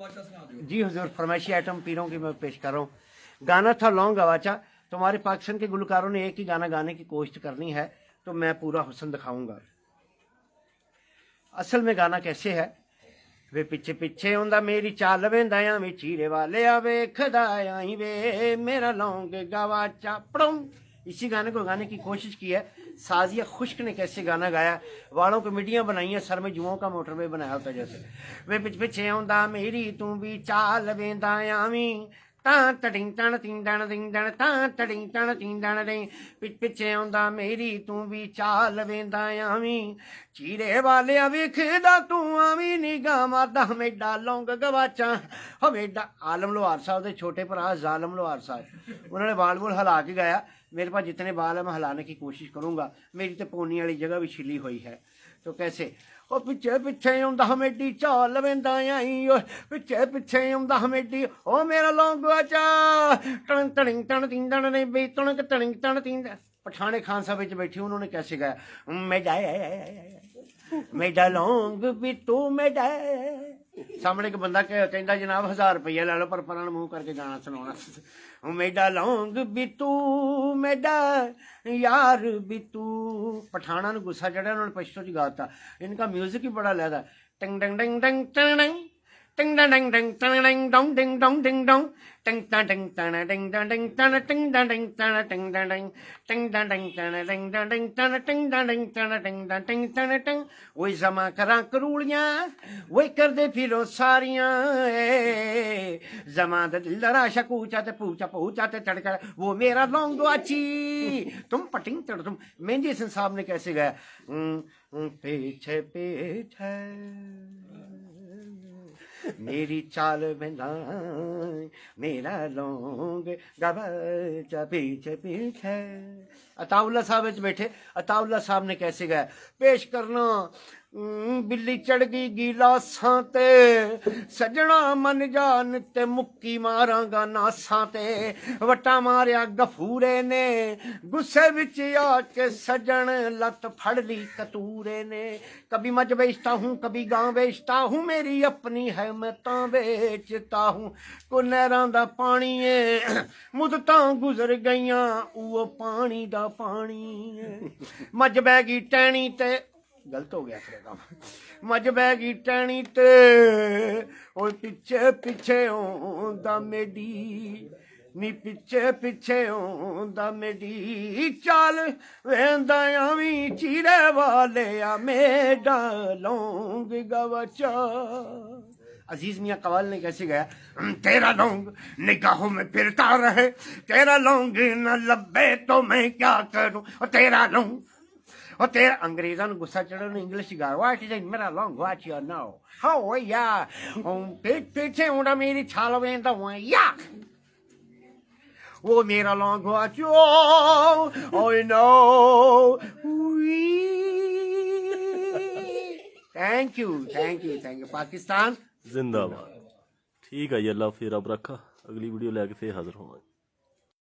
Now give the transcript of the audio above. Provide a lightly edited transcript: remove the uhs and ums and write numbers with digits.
जी हुजूर, फरमाइशी item पीरों की मैं पेश कर रहा हूँ। गाना था लौंग गवाचा। तुम्हारे पाकिस्तान के गुलकारों ने एक ही गाना गाने की कोशिश करनी है तो मैं पूरा हुस्न दिखाऊंगा। असल में गाना कैसे है, वे पिछे पिछे आंदा मेरी चाल वेंदा वे चीरे वाले वेखदा आई वे मेरा लौंग गवाचा पड़ों। इसी गाने को गाने की कोशिश की है। साजिया खुश्क ने कैसे गाना गाया, वालों को मिडियाँ बनाई हैं, सर में जुओं का मोटरवे बनाया होता जैसे। वे पिछ पिछे आंदा मेरी तू भी चाल वेंदा आवी तां तड़िंग तण तीं दण दिंग दण तां तड़िंग तण तीं दण दिंग पिछ पिछे आंदा मेरी तू भी चाल वेंदा आवी चीरे वाले वेखदा तू आवी निगाह मारदा हमेडा लौंग गवाचा हमेडा। आलम लोहार साहब के छोटे भरा जालम लोहार साहब, उन्होंने बाल बूल हिला के गाया। मेरे पास जितने बाल है मैं हिलाने की कोशिश करूँगा। मेरी तो पोनी वाली जगह भी छिली हुई है। तो कैसे ओ पिछे पिछे आंदा हमेडी चाल वेंदा आई पिछे पिछे आंदा हमेडी ओ मेरा लौंग गवाचा टण टणिंग टण तीं दण ने बे टणक टणिंग टण तीं। पठाने खान साहब में बैठी उन्होंने कैसे गाया मेरा लौंग भी तू मेरा। सामने एक बंदा कहता जनाब 1000 रुपया ला लो पर परान मुंह करके गाना सुनाना। मेरा लौंग भी तू मेरा यार भी तू। पठाना ने गुस्सा चढ़ा, उन्होंने पश्तो जी गाता। इनका म्यूजिक ही बड़ा लहदा टंग डंग डंग डंग टंग टंग डंग डंग टंग डंग डोंग डिंग डोंग डिंग डोंग टंग टंग टंग डिंग डंग टंग टंग डंग टंग टंग डंग टंग डंग टंग डिंग डंग टंग टंग डंग टंग टंग टंग टंग। वही जमा करा करूड़ियां वही कर दे फिरो सारियां जमा दे दिल राशा कूचा ते पूचा पूचा ते तड़का वो मेरा लौंग गवाची तुम पटिंग तड़ तुम। मेहंदी हसन साहब ने कैसे गाया पीछे पीछे मेरी चाल वेंदा मेरा लौंग गवाचा पीछे पीछे। अताउल्ला साहब बैठे, अताउल्ला साहब ने कैसे गाया पेश करना। बिल्ली चढ़ गई गिलासां ते सजना मन जान ते मुक्की मारांगा नासां ते वटा मारिया गफूरे ने गुस्से विच आके सजन लत फड़ ली कतूरे ने। कभी मज बेचता हूँ कभी गां बेचता हूँ मेरी अपनी है मैं तां बेचता हूँ। को नहरां दा पानी है मुदतां गुजर गईयां वो पानी दा पानी है। मज बह गई टैनी ते गलत हो गया फिर काम। मज बह गई टैनी ते और पिछे पिछे आंदा मेडी नी पिछे पिछे आंदा मेडी चाल वेंदा आवी चीरे वाले मेरा लौंग गवाचा। अजीज मियाँ कवाल ने कैसे गाया तेरा लौंग निगाहों में फिरता रहे तेरा लौंग न लब्बे तो मैं क्या करूं और तेरा लौंग और तेरा। अंग्रेज़ों ने गुस्सा चढ़ा ने इंग्लिश गा व्हाट इज मेरा लौंग व्हाट यू नो हाउ या पीछे उड़ा मेरी छाल वेंदा हुआ या वो मेरा लौंग गवाचो आई नो। थैंक यू पाकिस्तान जिंदाबाद। ठीक है जी, अल्लाह फिर अब रखा। अगली वीडियो लेके फिर हाजिर होंगे।